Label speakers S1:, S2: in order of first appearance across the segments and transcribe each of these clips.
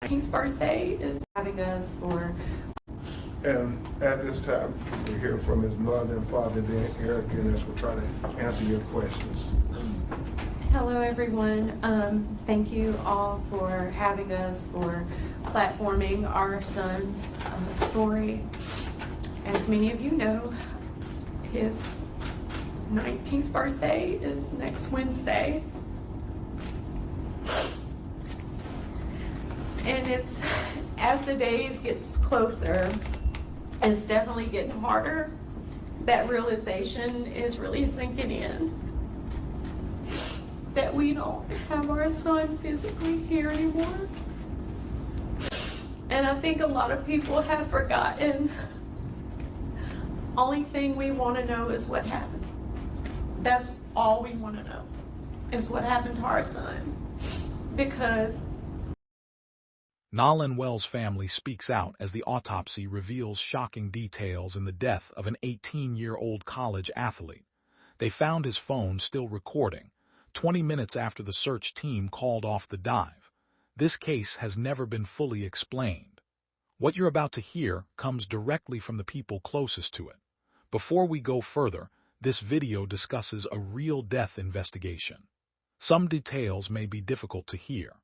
S1: 19th birthday is having us for.
S2: And at this time, we hear from his mother and father, then Eric, and us will try to answer your questions.
S1: Hello, everyone. Thank you all for having us, for platforming our son's story. As many of you know, his 19th birthday is next Wednesday. And it's, as the days gets closer, it's definitely getting harder. That realization is really sinking in. That we don't have our son physically here anymore. And I think a lot of people have forgotten. Only thing we want to know is what happened. That's all we want to know, is what happened to our son. Because
S3: Nolan Wells' family speaks out as the autopsy reveals shocking details in the death of an 18-year-old college athlete. They found his phone still recording, 20 minutes after the search team called off the dive. This case has never been fully explained. What you're about to hear comes directly from the people closest to it. Before we go further, this video discusses a real death investigation. Some details may be difficult to hear.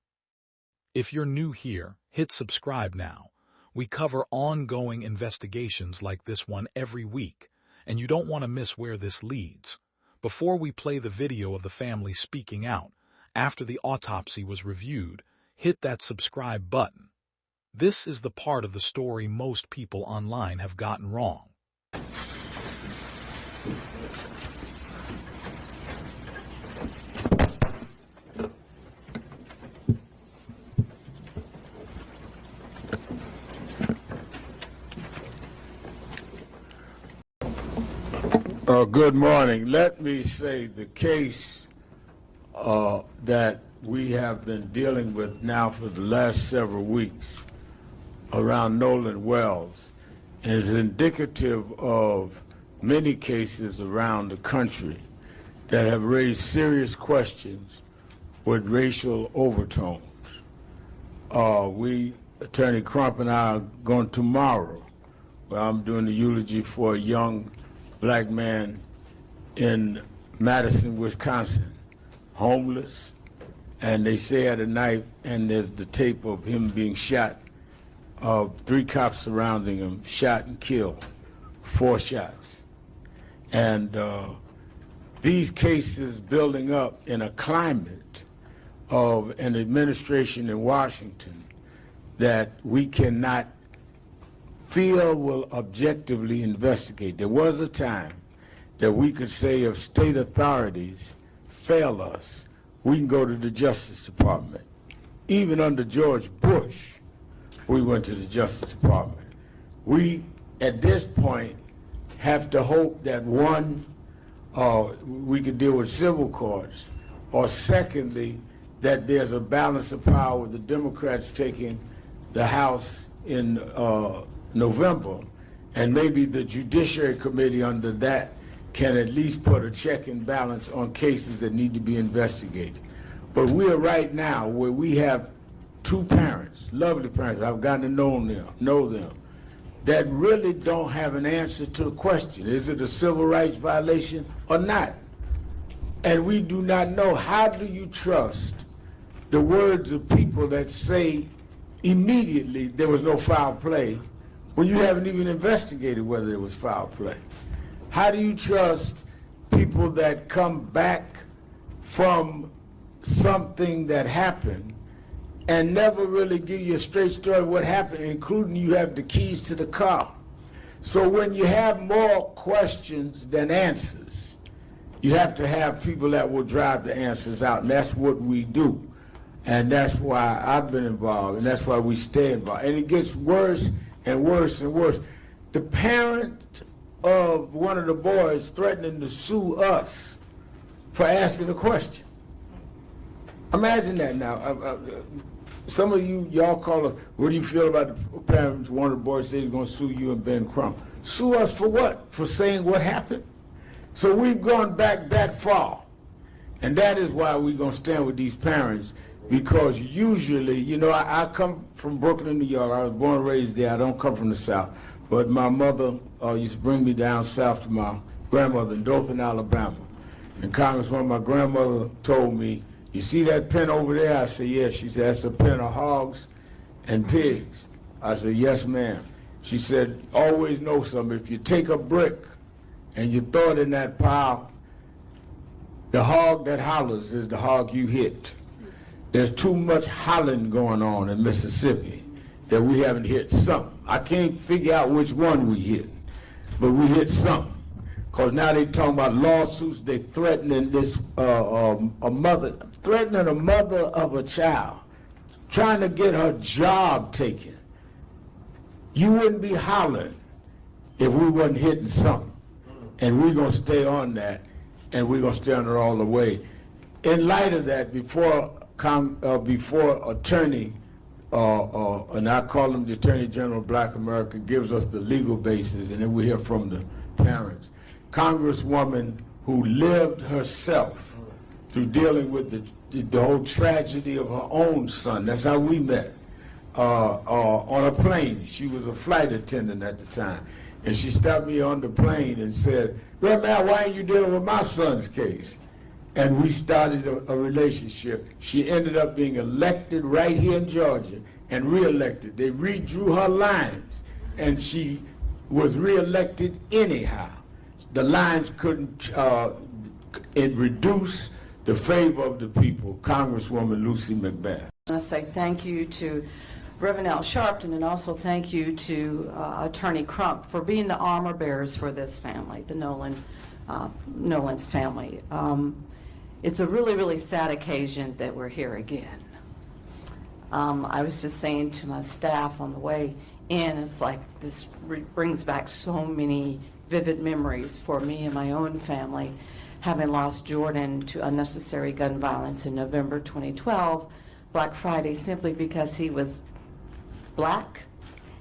S3: If you're new here, hit subscribe now. We cover ongoing investigations like this one every week, and you don't want to miss where this leads. Before we play the video of the family speaking out, after the autopsy was reviewed, hit that subscribe button. This is the part of the story most people online have gotten wrong.
S4: Good morning. Let me say the case that we have been dealing with now for the last several weeks around Nolan Wells is indicative of many cases around the country that have raised serious questions with racial overtones. Attorney Crump and I are going tomorrow, where I'm doing the eulogy for a young black man in Madison, Wisconsin, homeless, and they say had a knife, and there's the tape of him being shot, 3 cops surrounding him, shot and killed, 4 shots. And these cases building up in a climate of an administration in Washington that we cannot feel will objectively investigate. There was a time that we could say if state authorities fail us, we can go to the Justice Department. Even under George Bush, we went to the Justice Department. We, at this point, have to hope that one, we could deal with civil courts, or secondly, that there's a balance of power with the Democrats taking the House in November, and maybe the Judiciary Committee under that can at least put a check and balance on cases that need to be investigated. But we are right now where we have 2 parents, lovely parents, I've gotten to know them, that really don't have an answer to the question, is it a civil rights violation or not? And we do not know. How do you trust the words of people that say immediately there was no foul play when you haven't even investigated whether there was foul play? How do you trust people that come back from something that happened and never really give you a straight story of what happened, including you have the keys to the car? So when you have more questions than answers, you have to have people that will drive the answers out, and that's what we do. And that's why I've been involved, and that's why we stay involved. And it gets worse and worse and worse. The parent of one of the boys threatening to sue us for asking a question. Imagine that now. Some of y'all call us, what do you feel about the parents? One of the boys said he's going to sue you and Ben Crump. Sue us for what? For saying what happened? So we've gone back that far. And that is why we're going to stand with these parents. Because usually, you know, I come from Brooklyn, New York. I was born and raised there. I don't come from the South. But my mother used to bring me down south to my grandmother in Dothan, Alabama. And Congresswoman, my grandmother told me, "You see that pen over there?" I said, "Yes." She said, "That's a pen of hogs and pigs." I said, "Yes, ma'am." She said, "Always know something. If you take a brick and you throw it in that pile, the hog that hollers is the hog you hit." There's too much hollering going on in Mississippi that we haven't hit something. I can't figure out which one we hit, but we hit something. Because now they talking about lawsuits, they threatening this, threatening a mother of a child, trying to get her job taken. You wouldn't be hollering if we wasn't hitting something. And we're going to stay on that, and we're going to stay on it all the way. In light of that, before attorney, and I call him the Attorney General of Black America, gives us the legal basis, and then we hear from the parents. Congresswoman who lived herself through dealing with the whole tragedy of her own son. That's how we met. On a plane. She was a flight attendant at the time. And she stopped me on the plane and said, "Grandma, why ain't you dealing with my son's case?" And we started a relationship. She ended up being elected right here in Georgia and reelected. They redrew her lines, and she was reelected anyhow. The lines couldn't reduce the favor of the people. Congresswoman Lucy McBath.
S5: I want to say thank you to Reverend Al Sharpton, and also thank you to Attorney Crump for being the armor bearers for this family, the Nolan's family. It's a really, really sad occasion that we're here again. I was just saying to my staff on the way in, it's like this brings back so many vivid memories for me and my own family, having lost Jordan to unnecessary gun violence in November 2012, Black Friday, simply because he was black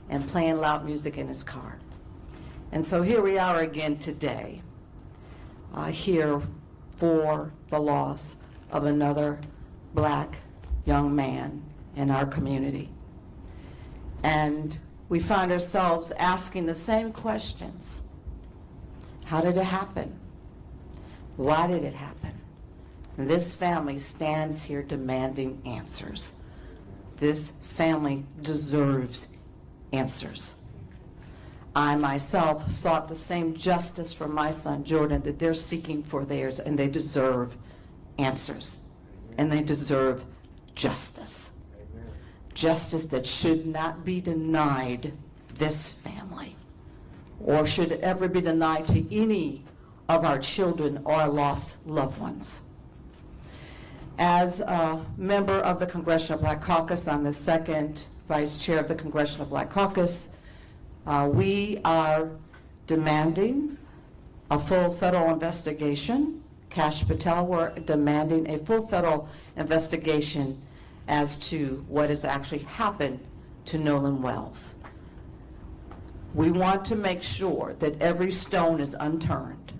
S5: and playing loud music in his car. And so here we are again today, here for the loss of another black young man in our community. And we find ourselves asking the same questions. How did it happen? Why did it happen? And this family stands here demanding answers. This family deserves answers. I myself sought the same justice for my son Jordan that they're seeking for theirs, and they deserve answers. And they deserve justice. Justice that should not be denied this family, or should ever be denied to any of our children or our lost loved ones. As a member of the Congressional Black Caucus, I'm the second vice chair of the Congressional Black Caucus. We are demanding a full federal investigation. Kash Patel, we're demanding a full federal investigation as to what has actually happened to Nolan Wells. We want to make sure that every stone is unturned,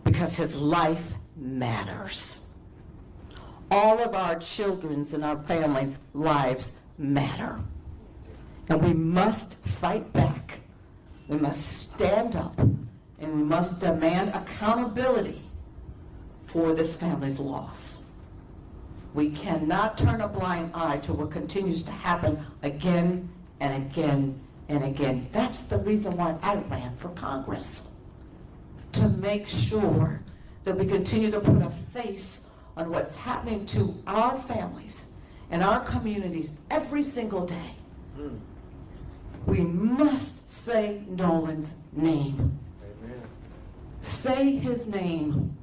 S5: because his life matters. All of our children's and our families' lives matter. And we must fight back. We must stand up, and we must demand accountability for this family's loss. We cannot turn a blind eye to what continues to happen again and again and again. That's the reason why I ran for Congress, to make sure that we continue to put a face on what's happening to our families and our communities every single day. We must say Nolan's name. Amen. Say his name.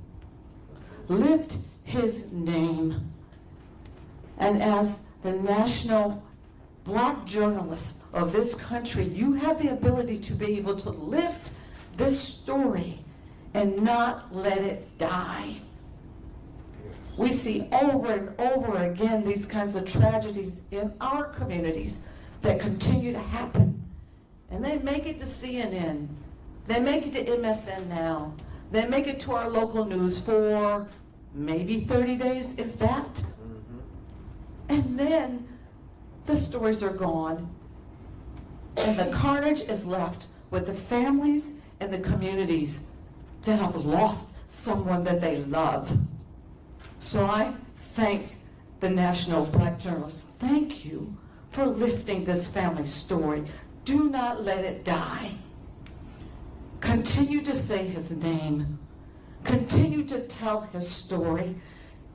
S5: Lift his name. And as the national black journalist of this country, you have the ability to be able to lift this story and not let it die. We see over and over again these kinds of tragedies in our communities that continue to happen. And they make it to CNN. They make it to MSN Now. They make it to our local news for maybe 30 days, if that. And then the stories are gone, and the carnage is left with the families and the communities that have lost someone that they love. So I thank the National Black Journalists. Thank you for lifting this family story. Do not let it die. Continue to say his name. Continue to tell his story,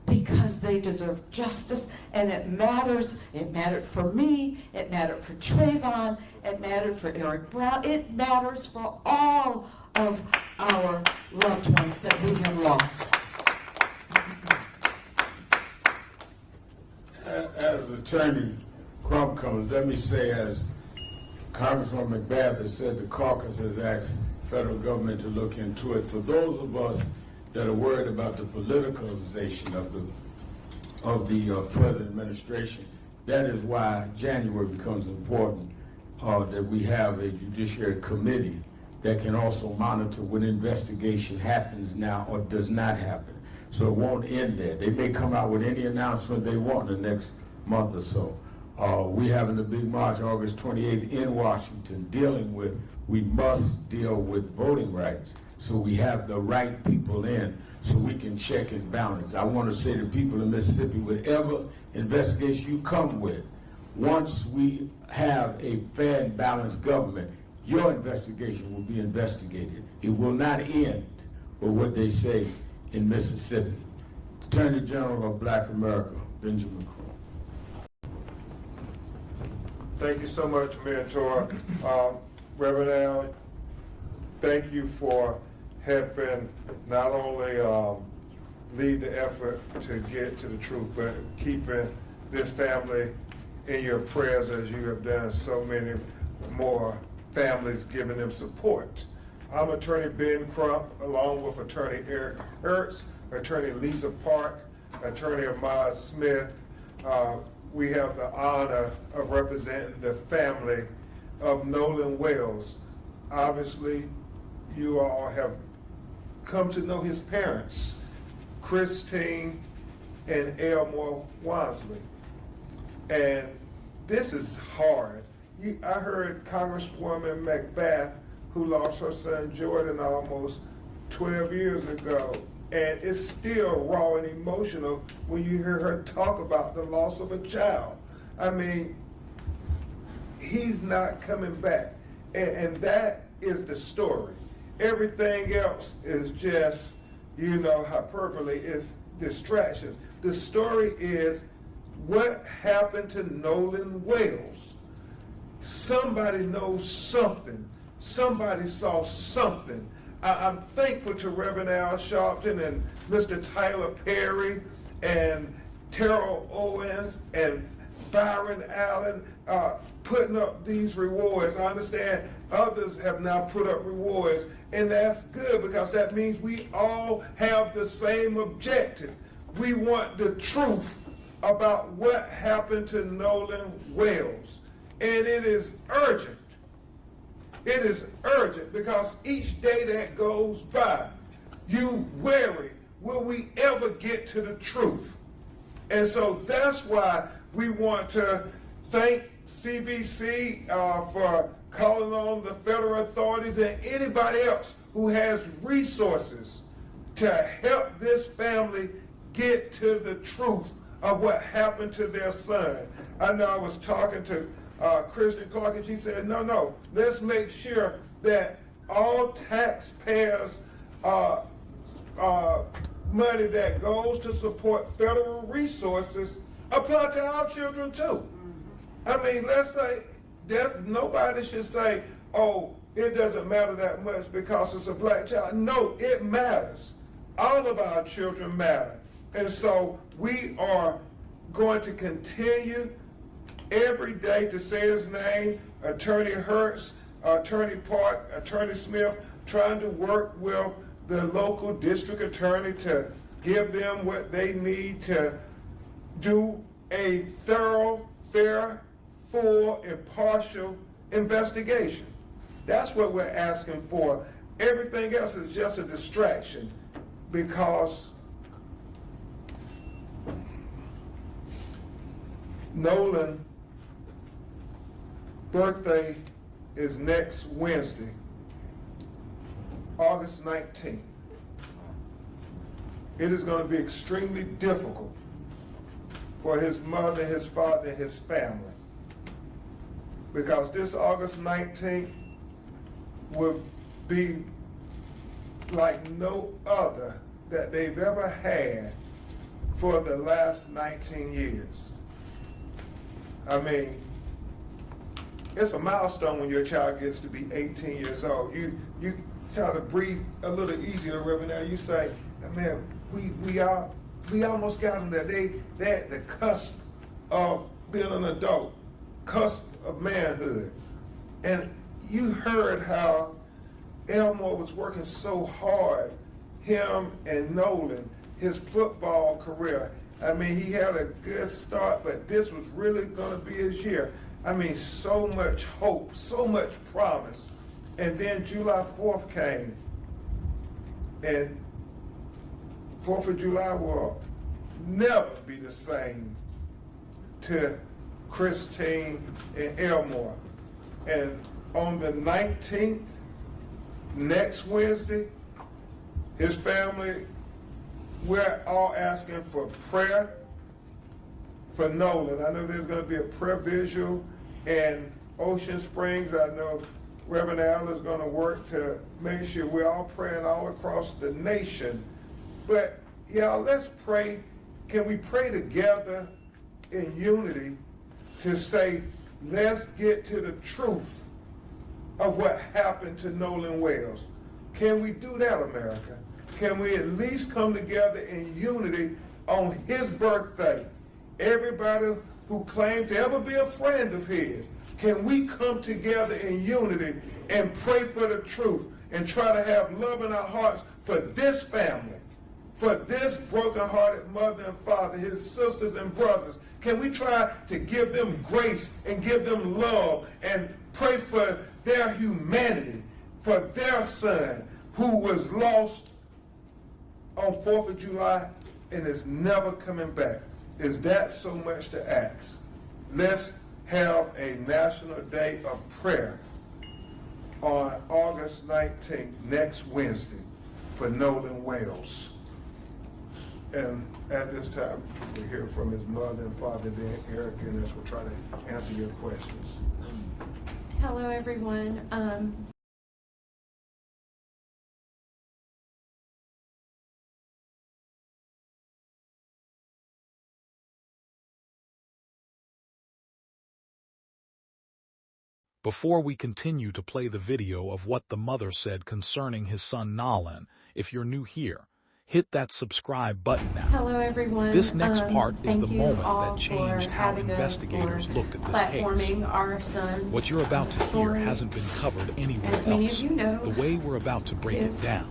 S5: because they deserve justice, and it matters. It mattered for me. It mattered for Trayvon. It mattered for Eric Brown. It matters for all of our loved ones that we have lost.
S4: As Attorney Crump comes, let me say, as Congressman McBath has said, the caucus has asked the federal government to look into it. For those of us that are worried about the politicalization of the present administration, that is why January becomes important, that we have a judiciary committee that can also monitor when investigation happens now or does not happen. So it won't end there. They may come out with any announcement they want in the next month or so. We having the big march August 28th in Washington we must deal with voting rights. So we have the right people in so we can check and balance. I want to say to people in Mississippi, whatever investigation you come with, once we have a fair and balanced government, your investigation will be investigated. It will not end with what they say in Mississippi. Attorney General of Black America, Benjamin Crump.
S2: Thank you so much, Mentor. Reverend Al, thank you for helping not only lead the effort to get to the truth, but keeping this family in your prayers as you have done so many more families, giving them support. I'm Attorney Ben Crump, along with Attorney Eric Hertz, Attorney Lisa Park, Attorney Ahmad Smith. We have the honor of representing the family of Nolan Wells. Obviously, you all have come to know his parents, Christine and Elmore Wansley. And this is hard. I heard Congresswoman McBath, who lost her son Jordan almost 12 years ago, and it's still raw and emotional when you hear her talk about the loss of a child. I mean, he's not coming back, and that is the story. Everything else is just, hyperbole, is distractions. The story is what happened to Nolan Wells. Somebody knows something. Somebody saw something. I'm thankful to Reverend Al Sharpton and Mr. Tyler Perry and Terrell Owens and Byron Allen putting up these rewards. I understand others have now put up rewards, and that's good because that means we all have the same objective. We want the truth about what happened to Nolan Wells, and it is urgent. It is urgent because each day that goes by, you worry, will we ever get to the truth? And so that's why we want to thank CBC for calling on the federal authorities and anybody else who has resources to help this family get to the truth of what happened to their son. I know I was talking to Kristen Clark, and she said, no, let's make sure that all taxpayers' money that goes to support federal resources apply to our children too. I mean, let's say that nobody should say, oh, it doesn't matter that much because it's a black child. No, it matters. All of our children matter. And so we are going to continue every day to say his name, Attorney Hertz, Attorney Park, Attorney Smith, trying to work with the local district attorney to give them what they need to do a thorough, fair, full, impartial investigation. That's what we're asking for. Everything else is just a distraction because Nolan's birthday is next Wednesday, August 19th. It is going to be extremely difficult for his mother, his father, and his family, because this August 19th will be like no other that they've ever had for the last 19 years. I mean, it's a milestone when your child gets to be 18 years old. You try to breathe a little easier, Reverend. Now you say, man, we almost got them there. They're at the cusp of being an adult, cusp of manhood. And you heard how Elmore was working so hard, him and Nolan, his football career. I mean, he had a good start, but this was really going to be his year. I mean, so much hope, so much promise. And then July 4th came, and 4th of July will never be the same to Christine and Elmore. And on the 19th, next Wednesday, his family, we're all asking for prayer for Nolan. I know there's going to be a prayer visual in Ocean Springs. I know Reverend Al is going to work to make sure we're all praying all across the nation. But y'all, let's pray. Can we pray together in unity to say, let's get to the truth of what happened to Nolan Wells? Can we do that, America? Can we at least come together in unity on his birthday? Everybody who claimed to ever be a friend of his, can we come together in unity and pray for the truth and try to have love in our hearts for this family, for this broken-hearted mother and father, his sisters and brothers? Can we try to give them grace and give them love and pray for their humanity, for their son who was lost on 4th of July and is never coming back? Is that so much to ask? Let's have a national day of prayer on August 19th, next Wednesday, for Nolan Wells. And at this time, we hear from his mother and father, then Erica, and us will try to answer your questions.
S1: Hello, everyone.
S3: Before we continue to play the video of what the mother said concerning his son Nolan, if you're new here, hit that subscribe button now.
S1: Hello, everyone.
S3: This next part is the
S1: thank you
S3: moment
S1: all
S3: that changed
S1: for
S3: how
S1: having us,
S3: investigators
S1: for
S3: looked at this
S1: platforming
S3: case.
S1: our son's
S3: What you're about to hear
S1: story.
S3: hasn't been covered anywhere
S1: As many of
S3: else.
S1: you know,
S3: The way we're about to break it
S1: his
S3: down.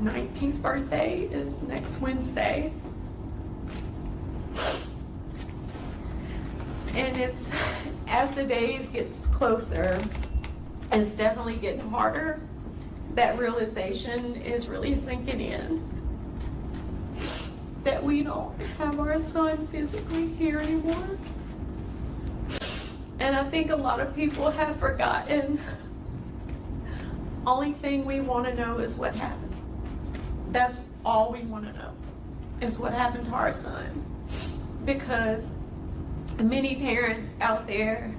S1: 19th birthday is next Wednesday. And it's, as the days gets closer, it's definitely getting harder. That realization is really sinking in. That we don't have our son physically here anymore. And I think a lot of people have forgotten. Only thing we want to know is what happened. That's all we want to know, is what happened to our son. Because many parents out there,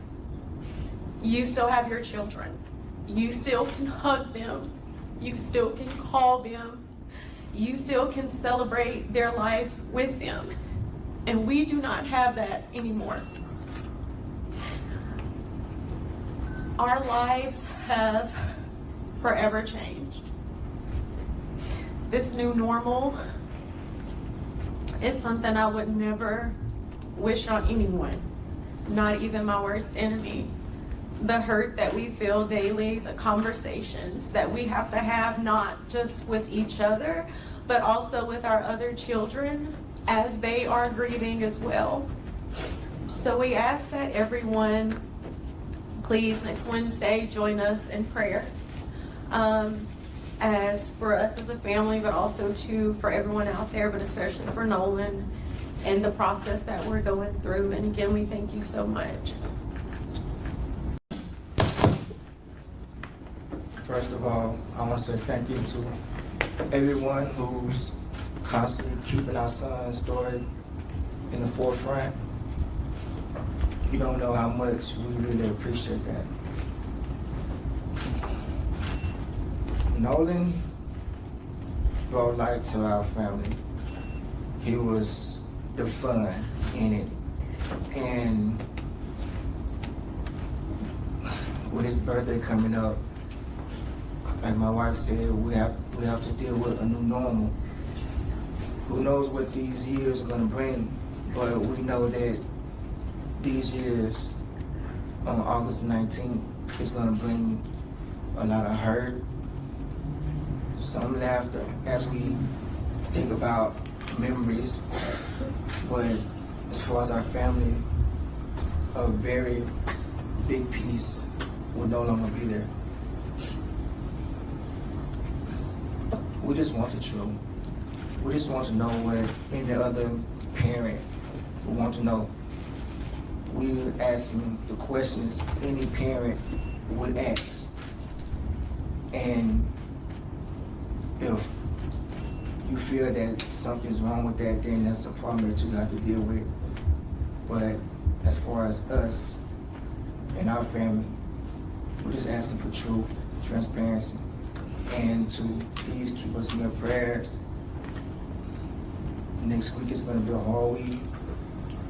S1: you still have your children. You still can hug them. You still can call them. You still can celebrate their life with them. And we do not have that anymore. Our lives have forever changed. This new normal is something I would never wish on anyone, not even my worst enemy. The hurt that we feel daily, the conversations that we have to have, not just with each other, but also with our other children as they are grieving as well. So we ask that everyone, please, next Wednesday, join us in prayer. As for us as a family, but also too for everyone out there, but especially for Nolan in the process that we're going through. And again, we thank you so much.
S6: First of all, I want to say thank you to everyone who's constantly keeping our son's story in the forefront. You don't know how much we really appreciate that. Nolan brought light to our family. He was the fun in it. And with his birthday coming up, like my wife said, we have to deal with a new normal. Who knows what these years are gonna bring, but we know that these years on August 19th is gonna bring a lot of hurt, some laughter as we think about memories, but as far as our family, a very big piece will no longer be there. We just want the truth. We just want to know what any other parent would want to know. We're asking the questions any parent would ask. And if you feel that something's wrong with that, then that's a problem that you have to deal with. But as far as us and our family, we're just asking for truth, transparency, and to please keep us in your prayers. Next week is going to be a hard week,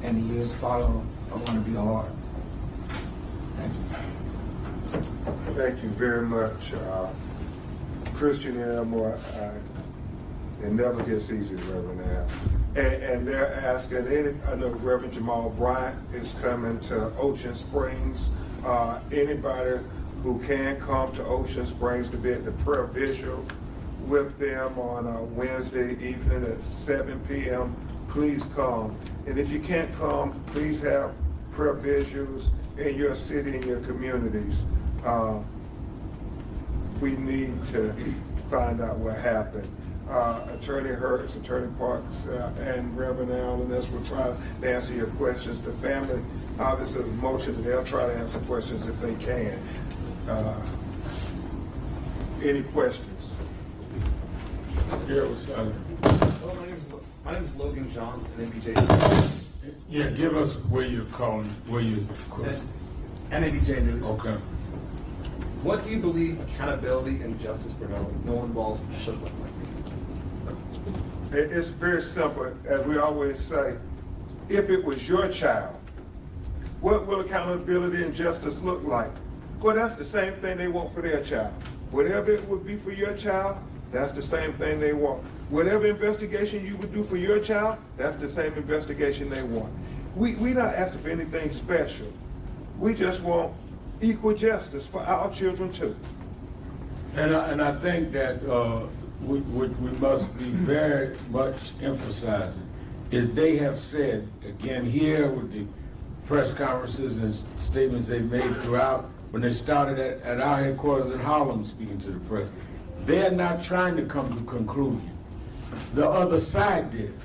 S6: and the years follow are going to be hard. Thank you.
S2: Thank you very much. Christian and Elmore, it never gets easy, Reverend Al. And they're asking, I know Reverend Jamal Bryant is coming to Ocean Springs. Anybody who can come to Ocean Springs to be at the prayer visual with them on Wednesday evening at 7 p.m., please come. And if you can't come, please have prayer visuals in your city and your communities. We need to find out what happened. Attorney Hurts, Attorney Parks, and Reverend Allen, as we're trying to answer your questions. The family, obviously, the motion, they'll try to answer questions if they can. Any questions?
S4: Yeah, what's up?
S7: Hello, my name is Logan John, an MBJ.
S4: Yeah, give us where you're calling, where you.
S7: MBJ News.
S4: Okay.
S7: What do you believe accountability and justice for Nolan Wells should look like?
S2: It's very simple. As we always say, if it was your child, what will accountability and justice look like? Well, that's the same thing they want for their child. Whatever it would be for your child, that's the same thing they want. Whatever investigation you would do for your child, that's the same investigation they want. We're not asking for anything special. We just want equal justice for our children too.
S4: And I think that we must be very much emphasizing is they have said, again here with the press conferences and statements they made throughout, when they started at our headquarters in Harlem speaking to the press, they're not trying to come to a conclusion. The other side did,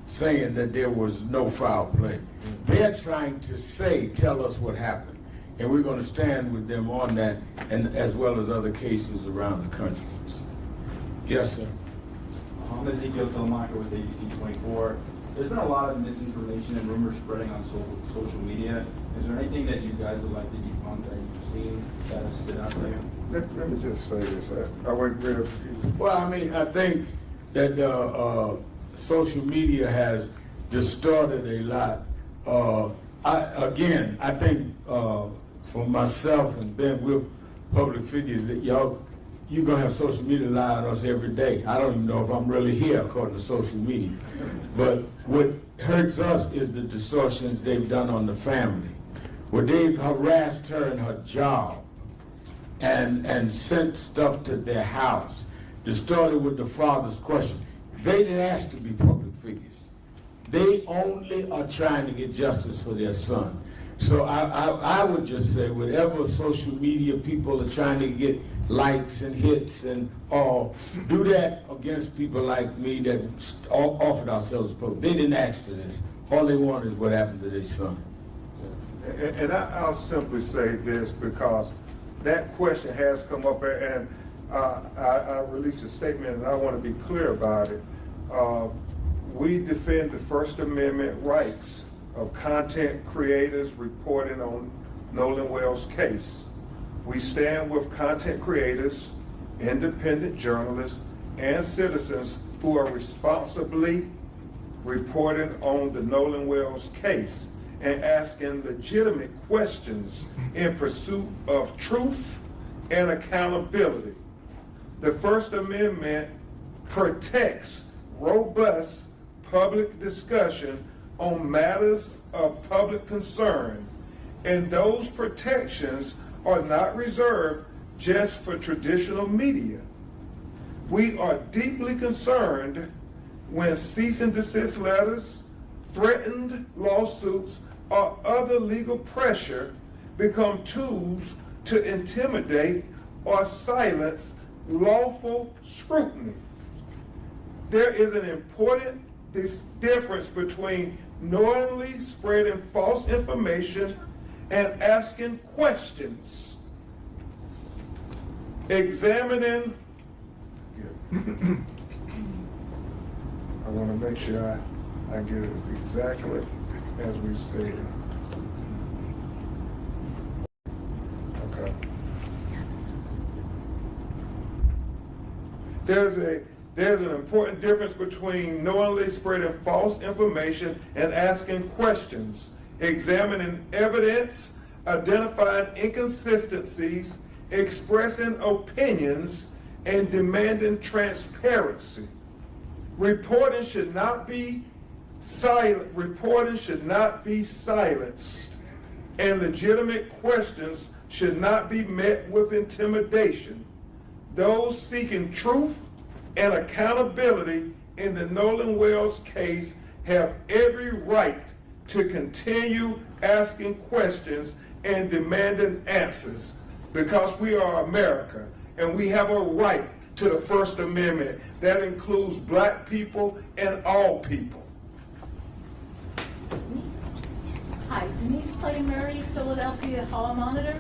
S4: saying that there was no foul play. They're trying to tell us what happened. And we're going to stand with them on that, and as well as other cases around the country. Yes, sir.
S8: I'm Ezekiel Telemacher with ABC 24. There's been a lot of misinformation and rumors spreading on social media. Is there anything that you guys would like to debunk that you've seen that has stood out to you?
S2: Let me just say this.
S4: Well, I mean, I think that social media has distorted a lot. I think for myself and Ben, we're public figures that you're gonna have social media lie on us every day. I don't even know if I'm really here according to social media. But what hurts us is the distortions they've done on the family, where they've harassed her in her job and sent stuff to their house, distorted with the father's question. They didn't ask to be public figures. They only are trying to get justice for their son. So I would just say, whatever social media people are trying to get likes and hits and all, do that against people like me that offered ourselves public. They didn't ask for this. All they want is what happened to their son.
S2: And I'll simply say this, because that question has come up, and I released a statement, and I want to be clear about it. We defend the First Amendment rights of content creators reporting on Nolan Wells' case. We stand with content creators, independent journalists, and citizens who are responsibly reporting on the Nolan Wells case and asking legitimate questions in pursuit of truth and accountability. The First Amendment protects robust public discussion on matters of public concern, and those protections are not reserved just for traditional media. We are deeply concerned when cease and desist letters, threatened lawsuits, or other legal pressure become tools to intimidate or silence lawful scrutiny. There is an important difference between knowingly spreading false information and asking questions. Examining, I want to make sure I get it exactly as we say it. Okay. There's an important difference between knowingly spreading false information and asking questions, examining evidence, identifying inconsistencies, expressing opinions, and demanding transparency. Reporting should not be silent. Reporting should not be silenced, and legitimate questions should not be met with intimidation. Those seeking truth and accountability in the Nolan Wells case have every right to continue asking questions and demanding answers, because we are America and we have a right to the First Amendment that includes black people and all people.
S9: Hi, Denise Clay Murray, Philadelphia Hall Monitor.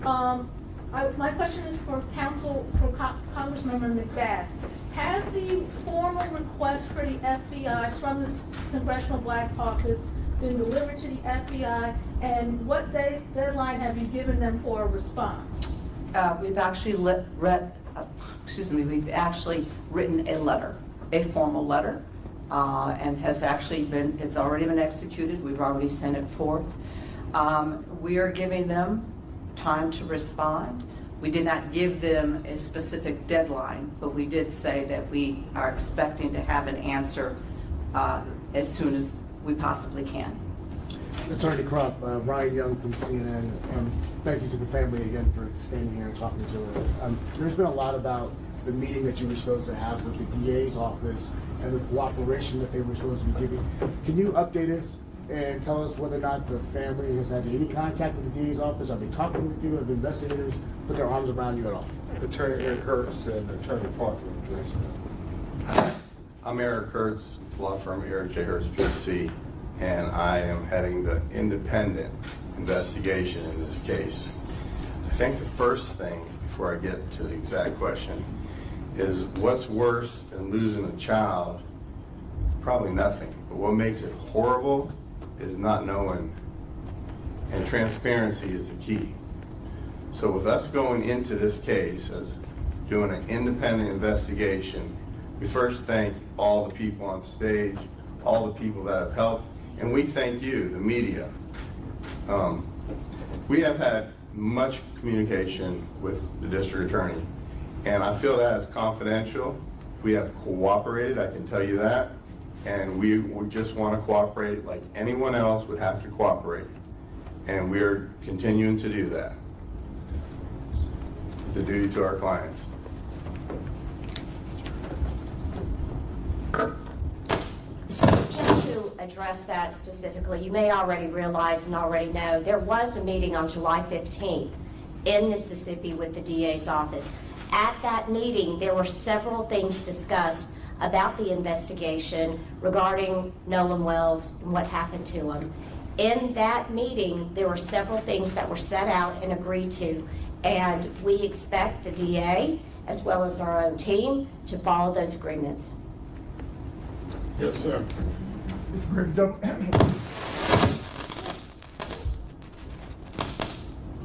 S9: My question is for Congressmember McBath. Has the formal request for the FBI from the Congressional Black Caucus been delivered to the FBI, and what deadline have you given them for a response?
S5: We've actually we've actually written a letter, a formal letter, and it's already been executed. We've already sent it forth. We are giving them time to respond. We did not give them a specific deadline, but we did say that we are expecting to have an answer as soon as we possibly can.
S10: Attorney Crump, Ryan Young from CNN. Thank you to the family again for standing here and talking to us. There's been a lot about the meeting that you were supposed to have with the DA's office and the cooperation that they were supposed to be giving. Can you update us and tell us whether or not the family has had any contact with the DA's office? Are they talking with you? Have investigators put their arms around you at all?
S2: Attorney Eric Hertz and Attorney Parker, please.
S11: I'm Eric Hertz, law firm Eric J. Hertz, PC, and I am heading the independent investigation in this case. I think the first thing, before I get to the exact question, is what's worse than losing a child? Probably nothing. But what makes it horrible is not knowing, and transparency is the key. So with us going into this case as doing an independent investigation, we first thank all the people on stage, all the people that have helped, and we thank you, the media. We have had much communication with the district attorney, and I feel that is confidential. We have cooperated, I can tell you that, and we would just want to cooperate like anyone else would have to cooperate, and we're continuing to do that. It's a duty to our clients.
S12: So just to address that specifically, you may already realize and already know, there was a meeting on July 15th in Mississippi with the DA's office. At that meeting, there were several things discussed about the investigation regarding Nolan Wells and what happened to him. In that meeting, there were several things that were set out and agreed to, and we expect the DA, as well as our own team, to follow those agreements.
S4: Yes, sir.
S13: It's Greg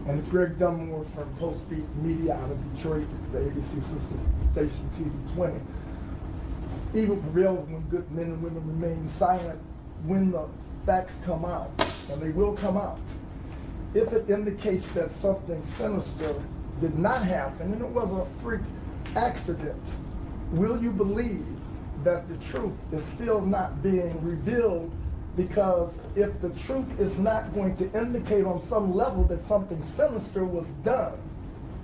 S13: And it's Greg Dunmore from Post Beat Media out of Detroit, the ABC sister station TV 20. Evil prevails when good men and women remain silent when the facts come out, and they will come out. If it indicates that something sinister did not happen and it was a freak accident, will you believe that the truth is still not being revealed? Because if the truth is not going to indicate on some level that something sinister was done,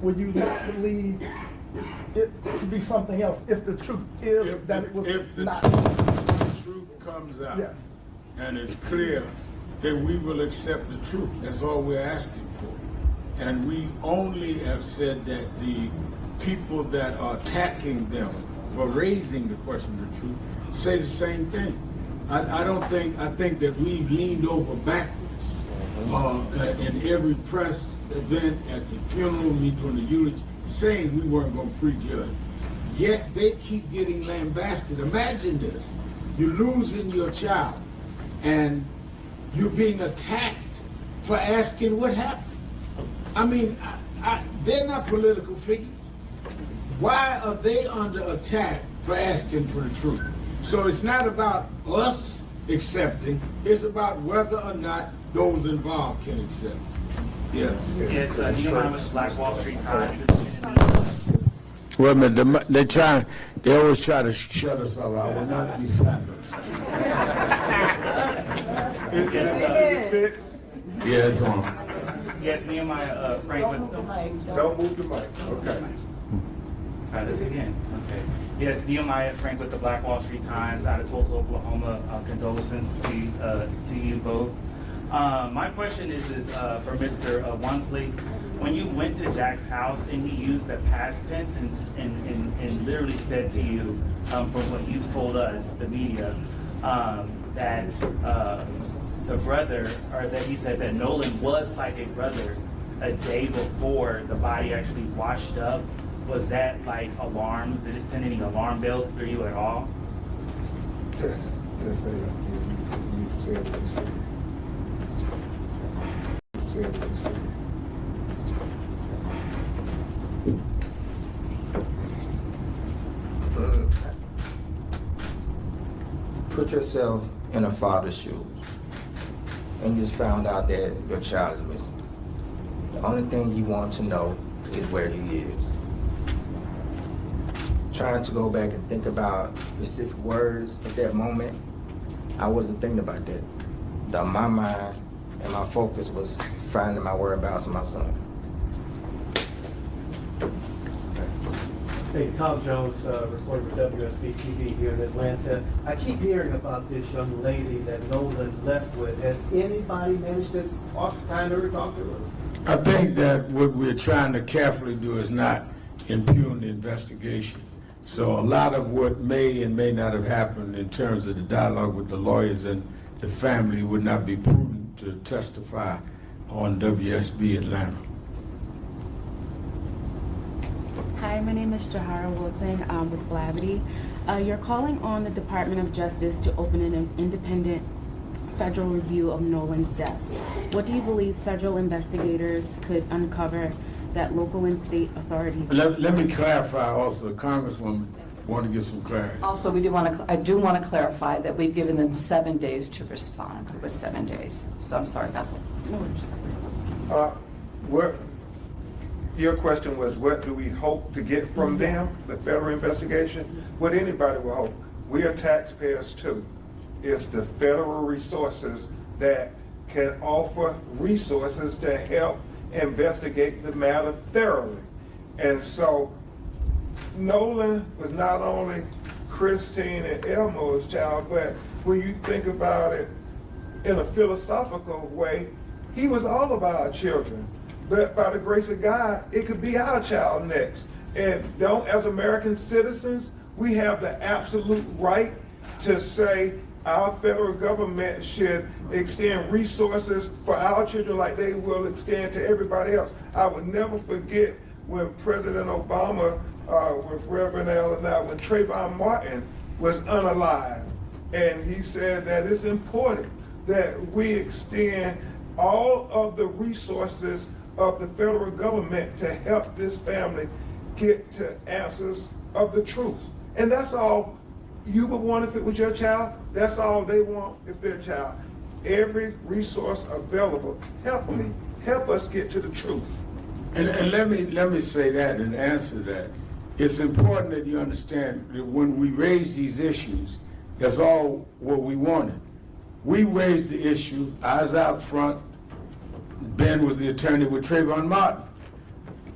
S13: will you not believe it to be something else if the truth is that it was not?
S4: If the truth comes out,
S13: yes,
S4: and it's clear, then we will accept the truth. That's all we're asking for. And we only have said that the people that are attacking them for raising the question of the truth say the same thing. I think that we've leaned over backwards in every press event, at the funeral, me doing the eulogy, saying we weren't going to prejudge. Yet they keep getting lambasted. Imagine this. You're losing your child and you're being attacked for asking what happened. I mean, they're not political figures. Why are they under attack for asking for the truth? So it's not about us accepting, it's about whether or not those involved can accept. Yeah.
S14: Yes, you know how much Black Wall Street Times.
S4: Well, they always try to shut us up. I will not be silenced. Yes,
S14: Yes, Nehemiah Franklin.
S2: Don't move the mic. Okay.
S14: Try this again. Okay. Yes, Nehemiah Frank with the Black Wall Street Times out of Tulsa, Oklahoma. Condolences to you both. My question is for Mr. Wansley. When you went to Jack's house and he used the past tense and literally said to you, from what you've told us, the media, that the brother, or that he said that Nolan was like a brother a day before the body actually washed up, was that like alarm? Did it send any alarm bells through you at all?
S2: Yes, you said what you said. You said what you said.
S6: Put yourself in a father's shoes and you just found out that your child is missing. The only thing you want to know is where he is. Trying to go back and think about specific words at that moment, I wasn't thinking about that. My mind and my focus was finding my whereabouts of my son.
S15: Hey, Tom Jones, reporter for WSB TV here in Atlanta. I keep hearing about this young lady that Nolan left with. Has anybody managed to talk to her?
S4: I think that what we're trying to carefully do is not impugn the investigation. So a lot of what may and may not have happened in terms of the dialogue with the lawyers and the family would not be prudent to testify on WSB Atlanta.
S16: Hi, my name is Jahara Wilson with Blavity. You're calling on the Department of Justice to open an independent federal review of Nolan's death. What do you believe federal investigators could uncover that local and state authorities...
S4: Let me clarify also, the Congresswoman want to get some clarity.
S5: Also, I do want to clarify that we've given them 7 days to respond. It was 7 days. So I'm sorry about that.
S2: Your question was, what do we hope to get from them, the federal investigation? What anybody will hope. We are taxpayers too. It's the federal resources that can offer resources to help investigate the matter thoroughly. And so Nolan was not only Christine and Elmore's child, but when you think about it, in a philosophical way, he was all about our children. But by the grace of God, it could be our child next. And as American citizens, we have the absolute right to say our federal government should extend resources for our children like they will extend to everybody else. I would never forget when President Obama, with Reverend Al and I, when Trayvon Martin was unalive, and he said that it's important that we extend all of the resources of the federal government to help this family get to answers of the truth. And that's all you would want if it was your child. That's all they want if their child. Every resource available, help us get to the truth.
S4: And let me say that and answer that. It's important that you understand that when we raise these issues, that's all what we wanted. We raised the issue. I was out front. Ben was the attorney with Trayvon Martin.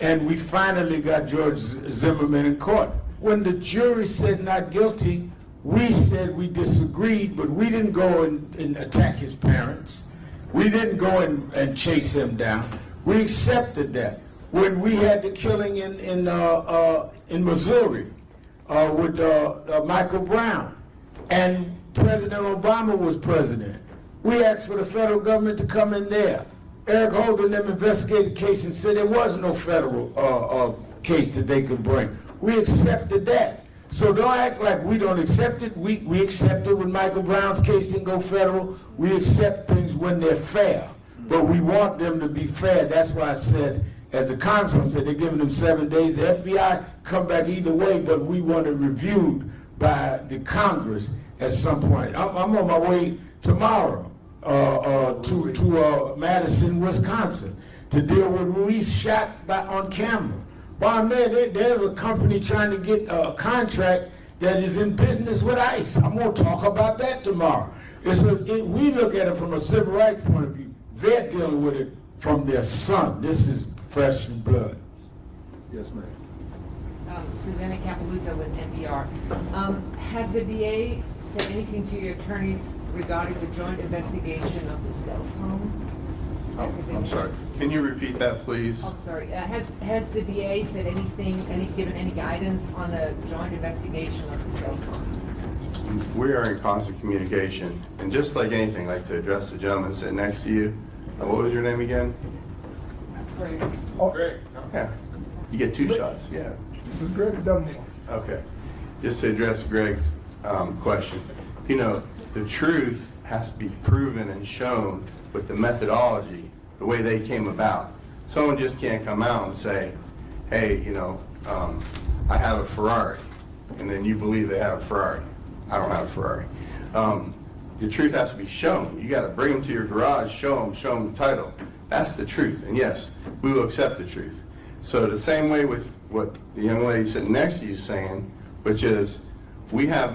S4: And we finally got George Zimmerman in court. When the jury said not guilty, we said we disagreed, but we didn't go and attack his parents. We didn't go and chase him down. We accepted that. When we had the killing in Missouri with Michael Brown, and President Obama was president, we asked for the federal government to come in there. Eric Holder and them investigated the case and said there was no federal case that they could bring. We accepted that. So don't act like we don't accept it. We accept it when Michael Brown's case didn't go federal. We accept things when they're fair. But we want them to be fair. That's why I said, as the congressman said, they're giving them 7 days. The FBI come back either way, but we want it reviewed by the Congress at some point. I'm on my way tomorrow to Madison, Wisconsin, to deal with Ruiz shot on camera. Why, man, there's a company trying to get a contract that is in business with ICE. I'm going to talk about that tomorrow. We look at it from a civil rights point of view. They're dealing with it from their son. This is fresh in blood.
S2: Yes, ma'am.
S17: Susanna Capiluto with NPR. Has the DA said anything to your attorneys regarding the joint investigation of the cell phone?
S11: I'm sorry. Can you repeat that, please?
S17: Oh, sorry. Has the DA said anything, given any guidance on the joint investigation of the cell phone?
S11: We are in constant communication, and just like anything, like to address the gentleman sitting next to you. What was your name again?
S17: Greg.
S11: Greg. Yeah. You get 2 shots. Yeah.
S13: This is Greg Dunmore.
S11: Okay. Just to address Greg's question. You know, the truth has to be proven and shown with the methodology, the way they came about. Someone just can't come out and say, hey, I have a Ferrari, and then you believe they have a Ferrari. I don't have a Ferrari. The truth has to be shown. You got to bring them to your garage, show them the title. That's the truth. And yes, we will accept the truth. So the same way with what the young lady sitting next to you is saying, which is we have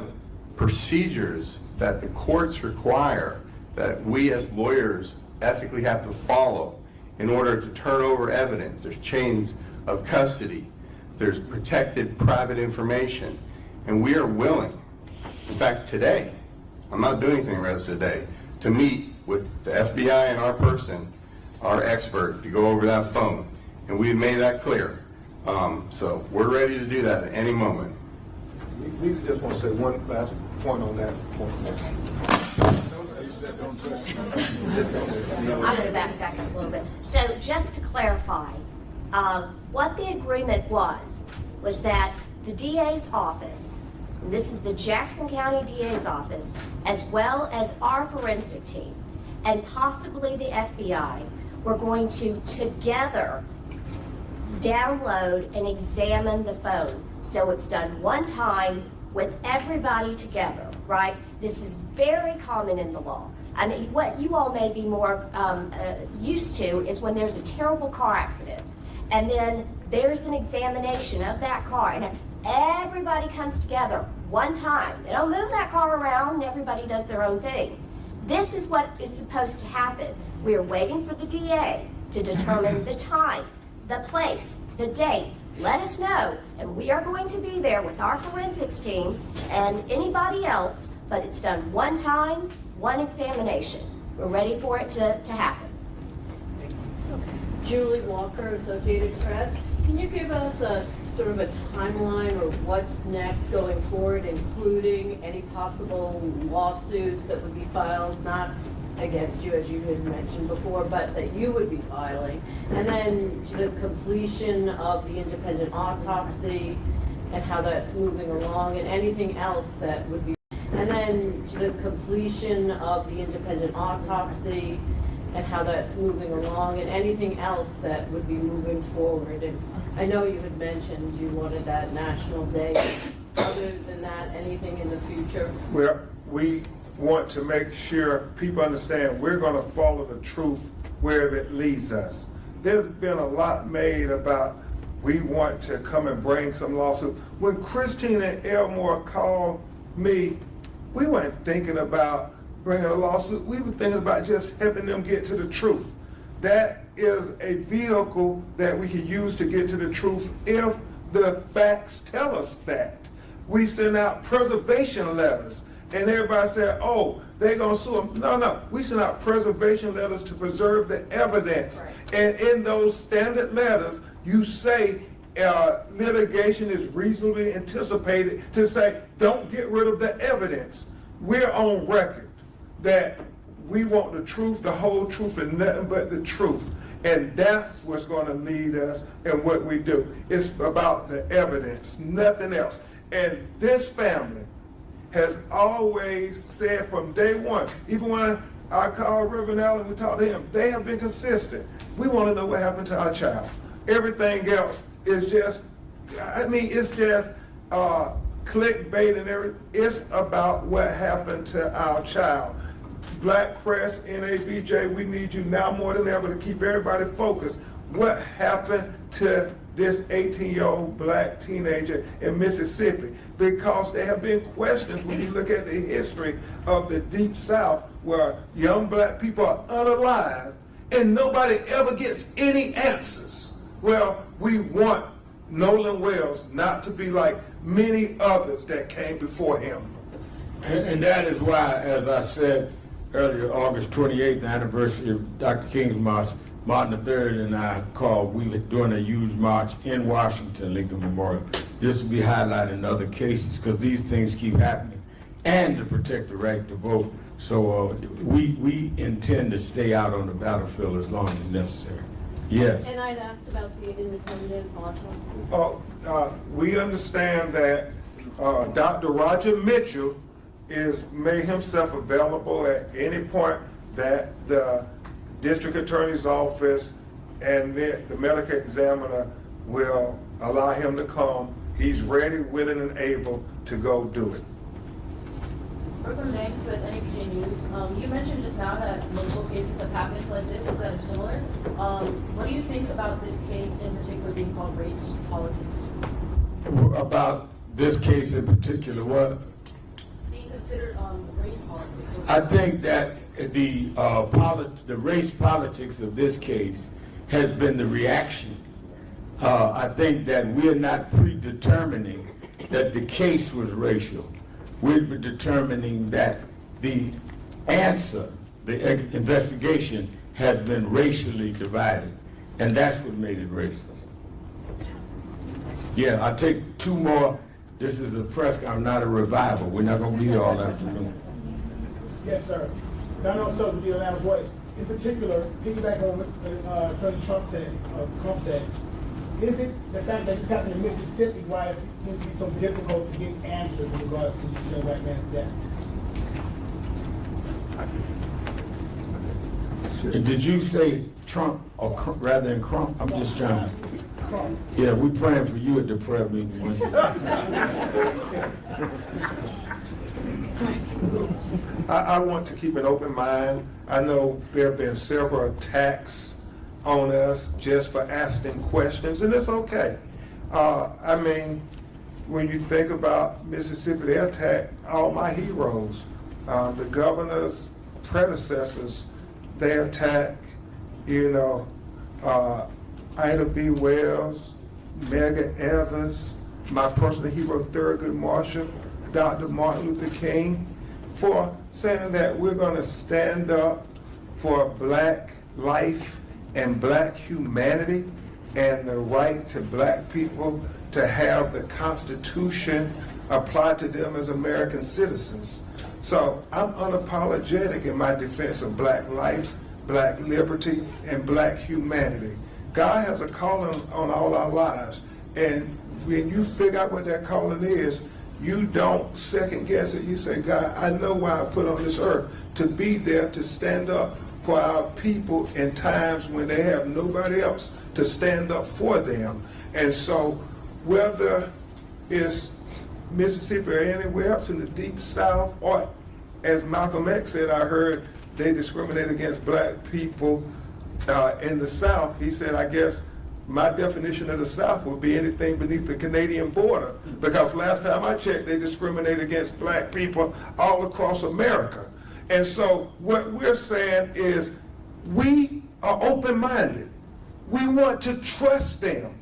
S11: procedures that the courts require that we as lawyers ethically have to follow in order to turn over evidence. There's chains of custody. There's protected private information. And we are willing, in fact today, I'm not doing anything the rest of the day, to meet with the FBI and our person, our expert, to go over that phone. And we've made that clear. So we're ready to do that at any moment.
S2: Lisa just want to say one last point on that point.
S12: I'm going to back up a little bit. So just to clarify, what the agreement was that the DA's office, and this is the Jackson County DA's office, as well as our forensic team, and possibly the FBI, were going to together download and examine the phone. So it's done one time with everybody together, right? This is very common in the law. I mean, what you all may be more used to is when there's a terrible car accident, and then there's an examination of that car, and everybody comes together one time. They don't move that car around, and everybody does their own thing. This is what is supposed to happen. We are waiting for the DA to determine the time, the place, the date. Let us know, and we are going to be there with our forensics team and anybody else, but it's done one time, one examination. We're ready for it to happen.
S18: Julie Walker, Associated Press. Can you give us a sort of a timeline or what's next going forward, including any possible lawsuits that would be filed, not against you, as you had mentioned before, but that you would be filing? And then the completion of the independent autopsy and how that's moving along, and anything else that would be. And then the completion of the independent autopsy and how that's moving along, and anything else that would be moving forward. And I know you had mentioned you wanted that national day. Other than that, anything in the future?
S2: Well, we want to make sure people understand we're going to follow the truth wherever it leads us. There's been a lot made about we want to come and bring some lawsuit. When Christine and Elmore called me, we weren't thinking about bringing a lawsuit. We were thinking about just helping them get to the truth. That is a vehicle that we can use to get to the truth if the facts tell us that. We send out preservation letters, and everybody said, oh, they're going to sue them. No, we send out preservation letters to preserve the evidence. Right. And in those standard letters, you say litigation is reasonably anticipated to say, don't get rid of the evidence. We're on record that we want the truth, the whole truth, and nothing but the truth. And that's what's going to lead us in what we do. It's about the evidence, nothing else. And this family has always said from day one, even when I called Reverend Allen, we talked to him, they have been consistent. We want to know what happened to our child. Everything else is just, it's just clickbait and everything. It's about what happened to our child. Black press, NABJ, we need you now more than ever to keep everybody focused. What happened to this 18-year-old black teenager in Mississippi? Because there have been questions when you look at the history of the Deep South where young black people are unalive and nobody ever gets any answers. Well, we want Nolan Wells not to be like many others that came before him.
S4: And that is why, as I said earlier, August 28th, the anniversary of Dr. King's March, Martin III and I we were doing a huge march in Washington, Lincoln Memorial. This will be highlighted in other cases because these things keep happening, and to protect the right to vote. So we intend to stay out on the battlefield as long as necessary. Yes.
S18: And I'd asked about the independent autopsy.
S2: We understand that Dr. Roger Mitchell made himself available at any point that the district attorney's office and the medical examiner will allow him to come. He's ready, willing, and able to go do it.
S19: Brooklyn Banks with NABJ News. You mentioned just now that multiple cases have happened like this that are similar. What do you think about this case in particular being called race politics?
S4: About this case in particular, what?
S19: Being considered race politics.
S4: I think that the race politics of this case has been the reaction. I think that we're not predetermining that the case was racial. We're determining that the answer, the investigation, has been racially divided, and that's what made it racial. Yeah, I'll take two more. This is a press conference, not a revival. We're not going to be here all afternoon.
S10: Yes, sir. Donald Soto, the Atlanta Voice. In particular, piggyback on what Attorney Crump said, is it the fact that it's happened in Mississippi why it seems to be so difficult to get answers in regards to this young black man's death?
S4: Did you say Trump or rather than Crump? I'm just trying to. Yeah, we're praying for you at the prayer meeting.
S2: I want to keep an open mind. I know there have been several attacks on us just for asking questions, and it's okay. I mean, when you think about Mississippi, they attacked all my heroes. The governor's predecessors, they attacked, Ida B. Wells, Medgar Evers, my personal hero, Thurgood Marshall, Dr. Martin Luther King, for saying that we're going to stand up for black life and black humanity and the right to black people to have the Constitution applied to them as American citizens. So I'm unapologetic in my defense of black life, black liberty, and black humanity. God has a calling on all our lives, and when you figure out what that calling is, you don't second guess it. You say, God, I know why I put on this earth, to be there to stand up for our people in times when they have nobody else to stand up for them. And so whether it's Mississippi or anywhere else in the deep South, or as Malcolm X said, I heard they discriminate against black people in the South. He said, I guess my definition of the South would be anything beneath the Canadian border, because last time I checked, they discriminate against black people all across America. And so what we're saying is we are open-minded. We want to trust them,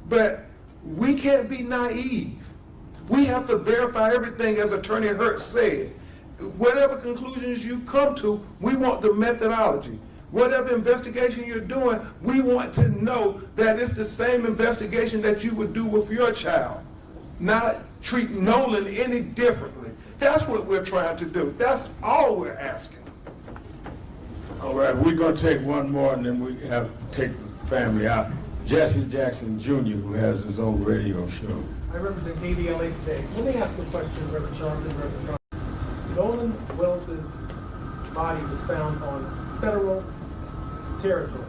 S2: but we can't be naive. We have to verify everything, as Attorney Hurt said. Whatever conclusions you come to, we want the methodology. Whatever investigation you're doing, we want to know that it's the same investigation that you would do with your child, not treat Nolan any differently. That's what we're trying to do. That's all we're asking.
S4: All right, we're going to take one more, and then we have to take the family out. Jesse Jackson Jr., who has his own radio show.
S20: I represent KBLA today. Let me ask a question, Reverend Sharpton, Reverend Crump. Nolan Wells' body was found on federal territory,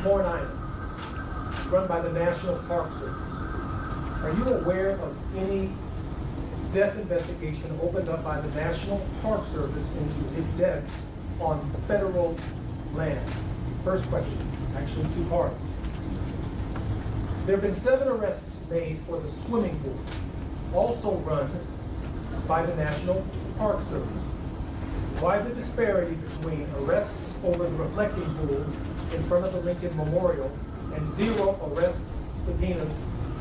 S20: Horn Island, run by the National Park Service. Are you aware of any death investigation opened up by the National Park Service into his death on federal land? First question, actually 2 parts. There have been 7 arrests made for the swimming pool, also run by the National Park Service. Why the disparity between arrests over the reflecting pool in front of the Lincoln Memorial and 0 arrests, subpoenas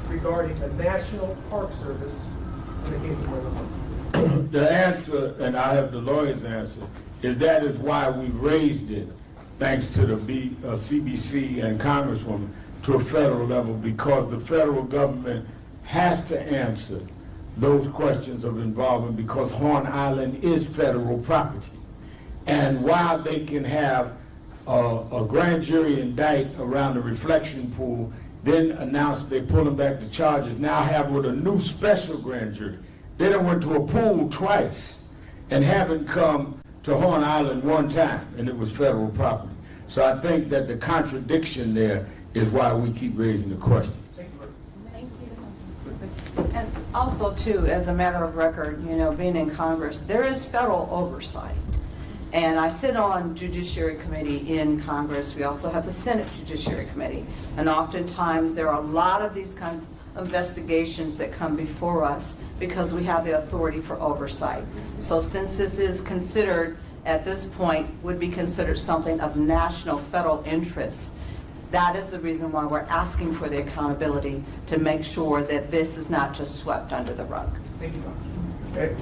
S20: regarding the National Park Service in the case of Nolan?
S4: The answer, and I have the lawyer's answer, is that is why we raised it, thanks to the CBC and Congresswoman, to a federal level, because the federal government has to answer those questions of involvement, because Horn Island is federal property. And while they can have a grand jury indict around the reflection pool, then announce they're pulling back the charges, now have with a new special grand jury. They done went to a pool twice and haven't come to Horn Island one time, and it was federal property. So I think that the contradiction there is why we keep raising the question.
S5: And also, too, as a matter of record, you know, being in Congress, there is federal oversight. And I sit on Judiciary Committee in Congress. We also have the Senate Judiciary Committee. And oftentimes there are a lot of these kinds of investigations that come before us because we have the authority for oversight. So since this is considered, at this point, would be considered something of national federal interest, that is the reason why we're asking for the accountability to make sure that this is not just swept under the rug.
S20: Thank you,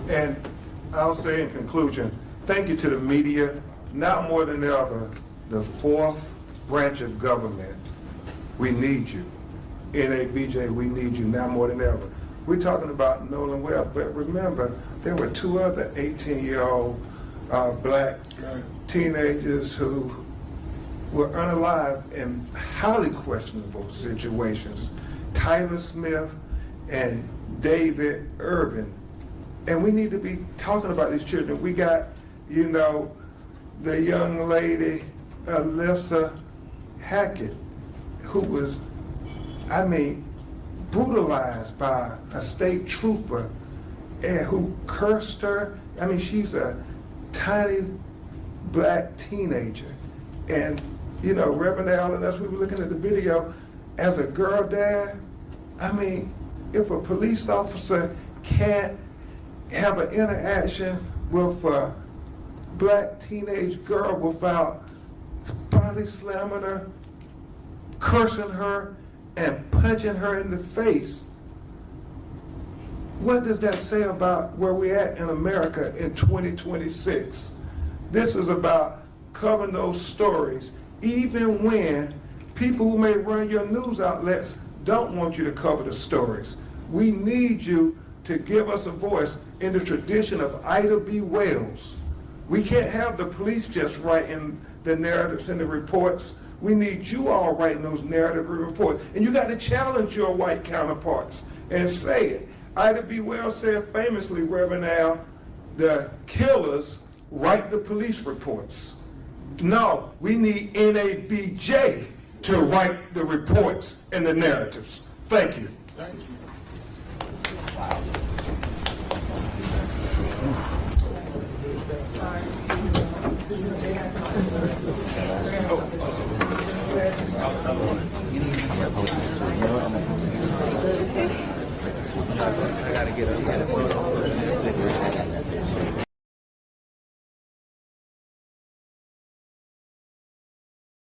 S2: And I'll say in conclusion, thank you to the media. Now more than ever, the 4th branch of government, we need you. NABJ, we need you now more than ever. We're talking about Nolan Wells, but remember, there were 2 other 18-year-old black teenagers who were unalive in highly questionable situations. Tyler Smith and David Urban. And we need to be talking about these children. We got, you know, the young lady, Alyssa Hackett, who was, I mean, brutalized by a state trooper and who cursed her. I mean, she's a tiny black teenager. And, you know, Reverend Allen, as we were looking at the video, as a girl dad, I mean, if a police officer can't have an interaction with a black teenage girl without body slamming her, cursing her, and punching her in the face, what does that say about where we're at in America in 2026? This is about covering those stories, even when people who may run your news outlets don't want you to cover the stories. We need you to give us a voice in the tradition of Ida B. Wells. We can't have the police just writing the narratives and the reports. We need you all writing those narrative reports. And you got to challenge your white counterparts and say it. Ida B. Wells said famously, Reverend Al, the killers write the police reports. No, we need NABJ to write the reports and the narratives. Thank you.
S4: Thank you.
S15: I gotta get up.